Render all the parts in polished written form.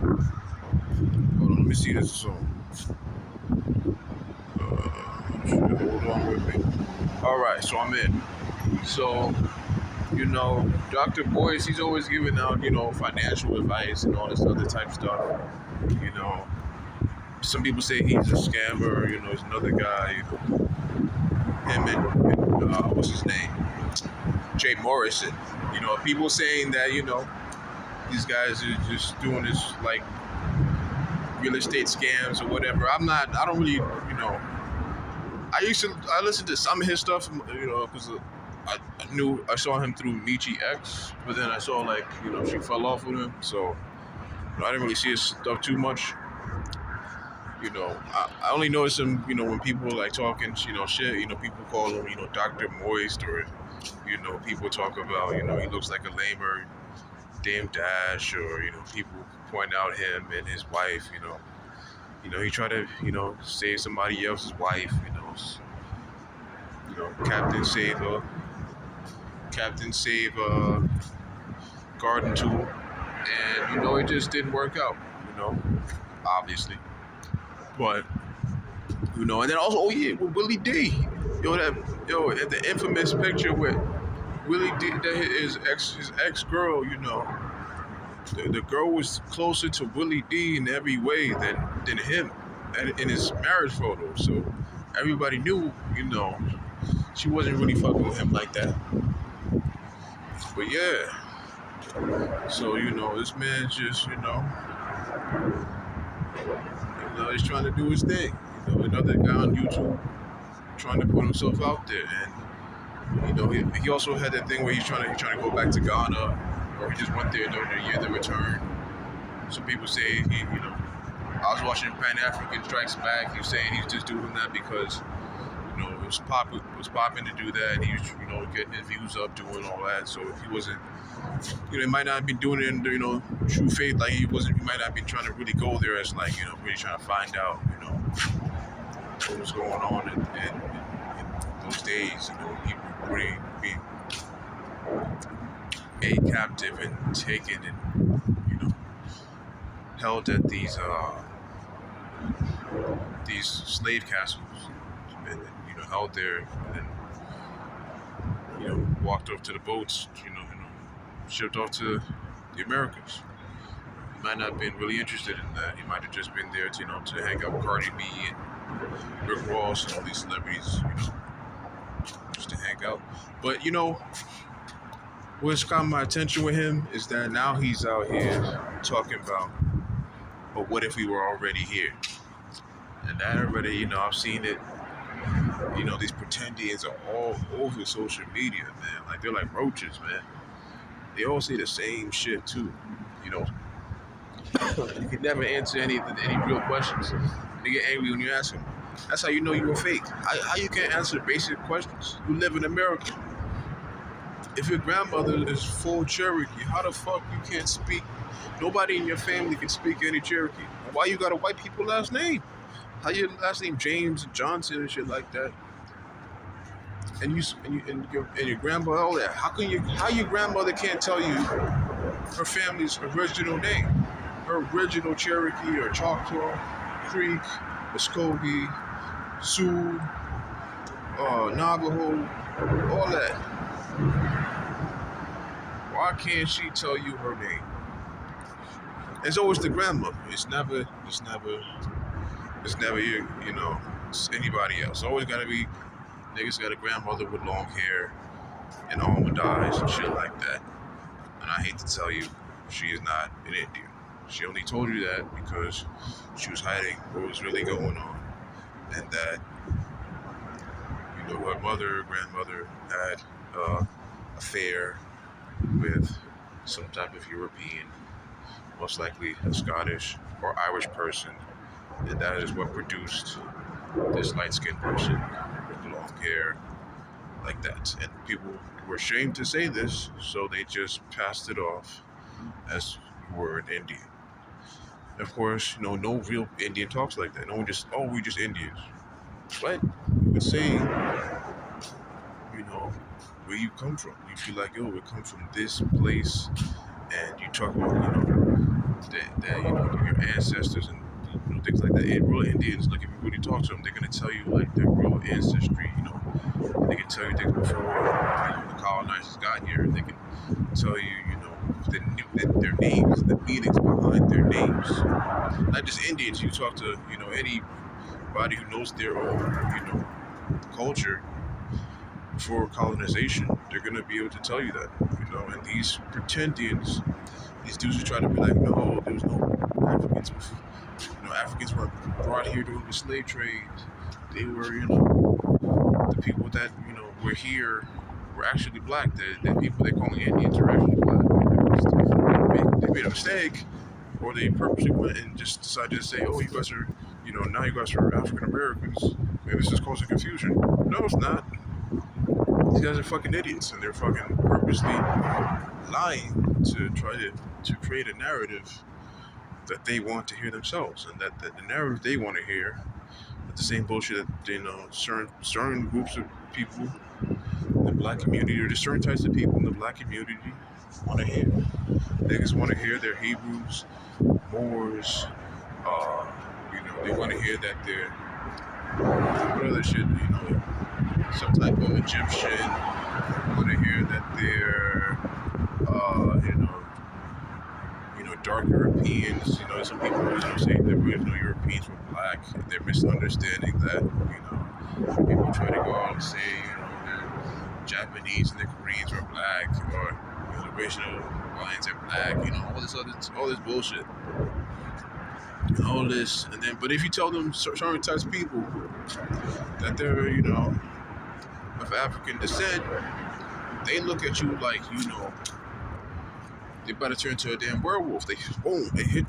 Hold on, let me see this song. Hold on with me. All right, so I'm in. So, Dr. Boyce, he's always giving out, financial advice and all this other type stuff. You know, some people say he's a scammer. There's another guy, him and what's his name? Jay Morrison. People saying that, these guys are just doing this like real estate scams or whatever. I don't really, I listened to some of his stuff, because I saw him through Michi X, but then I saw she fell off with him, so I didn't really see his stuff too much. I only notice him, when people like talking, shit, people call him, Dr. Moist, or, people talk about, he looks like a lamer damn Dash, or, people point out him and his wife, he tried to, save somebody else's wife, Captain Save Garden Tool, and, it just didn't work out, obviously. But, and then also, with Willie D. The infamous picture with Willie D, his ex-girl, the girl was closer to Willie D in every way than him in his marriage photo. So everybody knew, she wasn't really fucking with him like that. But yeah. So, this man's just, he's trying to do his thing. Another guy on YouTube trying to put himself out there, and he also had that thing where he's trying to go back to Ghana, or he just went there during the year of return. Some people say I was watching Pan African Strikes Back. He was saying he's just doing that because it was popping to do that, and he was getting his views up, doing all that. So if he wasn't, he might not have been doing it in true faith. Like he might not be trying to really go there as really trying to find out what was going on in those days. People being made captive and taken and held at these slave castles, and held there, and walked off to the boats, shipped off to the Americas. He might not have been really interested in that. He might have just been there to hang out with Cardi B and Rick Ross and all these celebrities, just to hang out. But what's caught my attention with him is that now he's out here talking about, but what if we were already here? And that already, I've seen it. These pretendians are all over social media, man. Like, they're like roaches, man. They all say the same shit, too. You can never answer any real questions. They get angry when you ask them. That's how you know you're fake. How you can't answer basic questions? You live in America. If your grandmother is full Cherokee, how the fuck you can't speak? Nobody in your family can speak any Cherokee. Why you got a white people last name? How your last name James Johnson and shit like that? And your grandma, all that. How your grandmother can't tell you her family's original name, her original Cherokee or Choctaw, Creek, Muskogee, Sioux, Navajo, all that. Why can't she tell you her name? It's always the grandmother. It's never anybody else. It's always gotta be niggas got a grandmother with long hair and almond eyes and shit like that. And I hate to tell you, she is not an Indian. She only told you that because she was hiding what was really going on, and that her mother or grandmother had an affair with some type of European, most likely a Scottish or Irish person, and that is what produced this light-skinned person with long hair like that. And people were ashamed to say this, so they just passed it off as you were an Indian. Of course, no real Indian talks like that. No one just, we just Indians. But you would say, where you come from. You feel like, we come from this place, and you talk about, that your ancestors and things like that. And real Indians, like if you really talk to them, they're gonna tell you like their real ancestry. And they can tell you things before the colonizers got here. And they can tell you, their names, the meanings behind their names. Not just Indians. You talk to anybody who knows their own culture before colonization, they're gonna be able to tell you that. And these pretendians, these dudes who try to be like, no, there was no Africans before. Africans were brought here during the slave trade. They were, the people that, were here were actually black. The people they're calling Indians are actually black. They made a mistake, or they purposely went and just decided to say, oh, you guys are, now you guys are African Americans, and this is causing confusion. No, it's not. These guys are fucking idiots, and they're fucking purposely lying to try to create a narrative that they want to hear themselves, and that the narrative they want to hear, the same bullshit that certain groups of people in the black community, or just certain types of people in the black community want to hear. They just want to hear their Hebrews, Moors, they want to hear that they're what other shit, some type of Egyptian. They want to hear that they're dark Europeans. Some people say there was no Europeans were black. They're misunderstanding that. People try to go out and say the Japanese and the Koreans were black, or the racial lines are black. All this bullshit, all this, and then. But if you tell them certain types of people that they're of African descent, they look at you like they about to turn into a damn werewolf. They hit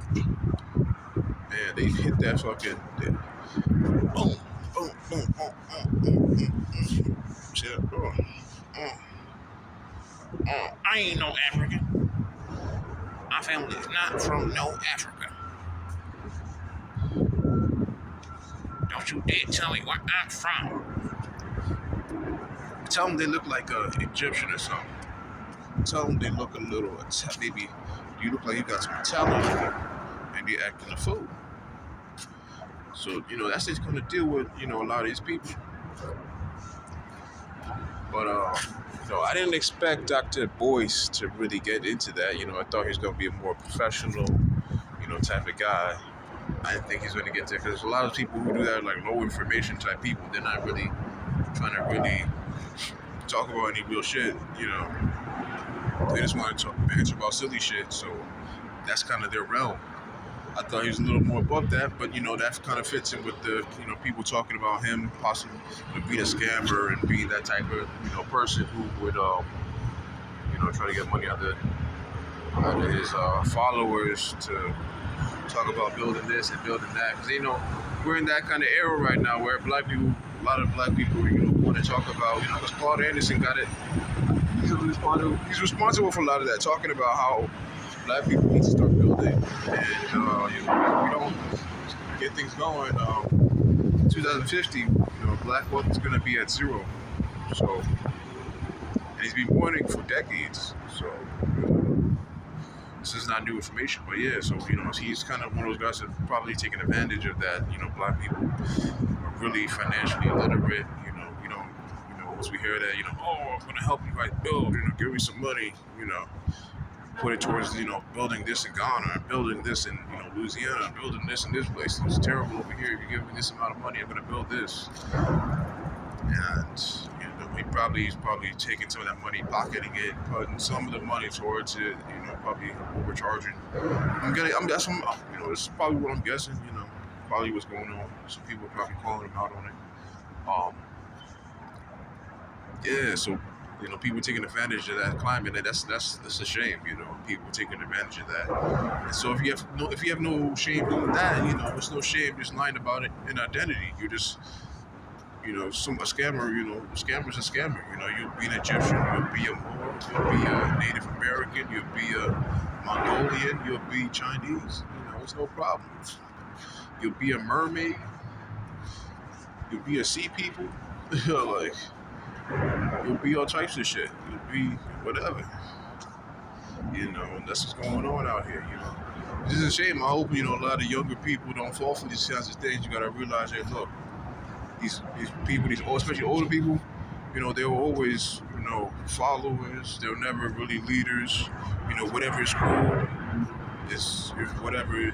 that fucking boom, boom, boom, I ain't no African. My family is not from no Africa. Don't you dare tell me where I'm from. Tell them they look like an Egyptian or something. Tell them they look a little, maybe you look like you got some Italian, and you're acting a fool. So, that's just going to deal with, a lot of these people. But, I didn't expect Dr. Boyce to really get into that. I thought he was going to be a more professional, type of guy. I didn't think he's going to get there, because a lot of people who do that, like low information type people, they're not really trying to really talk about any real shit, They just want to answer about silly shit, so that's kind of their realm. I thought he was a little more above that, but that kind of fits in with the people talking about him possibly being a scammer and being that type of person who would try to get money out of his followers to talk about building this and building that. Because we're in that kind of era right now where a lot of black people want to talk about because Claude Anderson got it. He's responsible for a lot of that, talking about how black people need to start building, and if we don't get things going, 2050, black wealth is going to be at zero. So, and he's been warning for decades. So, this is not new information, but yeah. So he's kind of one of those guys that probably taking advantage of that. Black people are really financially illiterate. Once we hear that, I'm going to help you guys build, give me some money, put it towards, building this in Ghana, and building this in, Louisiana, and building this in this place. It's terrible over here. If you give me this amount of money, I'm going to build this. And, he's probably taking some of that money, pocketing it, putting some of the money towards it, probably overcharging. It's probably what I'm guessing, probably what's going on. Some people are probably calling him out on it. Yeah, so people taking advantage of that climate, and that's a shame. People taking advantage of that. And so if you have no shame doing that, there's no shame just lying about it in identity. You're just a scammer. A scammer's a scammer. You'll be an Egyptian, you'll be a Moor, you'll be a Native American, you'll be a Mongolian, you'll be Chinese. It's no problem. You'll be a mermaid. You'll be a sea people. You'll be all types of shit. You'll be whatever. And that's what's going on out here, this is a shame. I hope, a lot of younger people don't fall for these kinds of things. You gotta realize that, look, these people, especially older people, they were always, followers. They were never really leaders. Whatever is cool is whatever,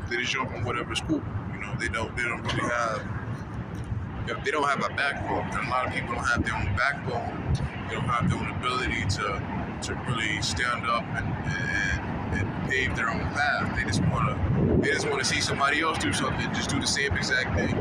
they just jump on whatever is cool. They don't really have, they don't have a backbone. And a lot of people don't have their own backbone. They don't have their own ability to really stand up and pave their own path. They just want to see somebody else do something, just do the same exact thing.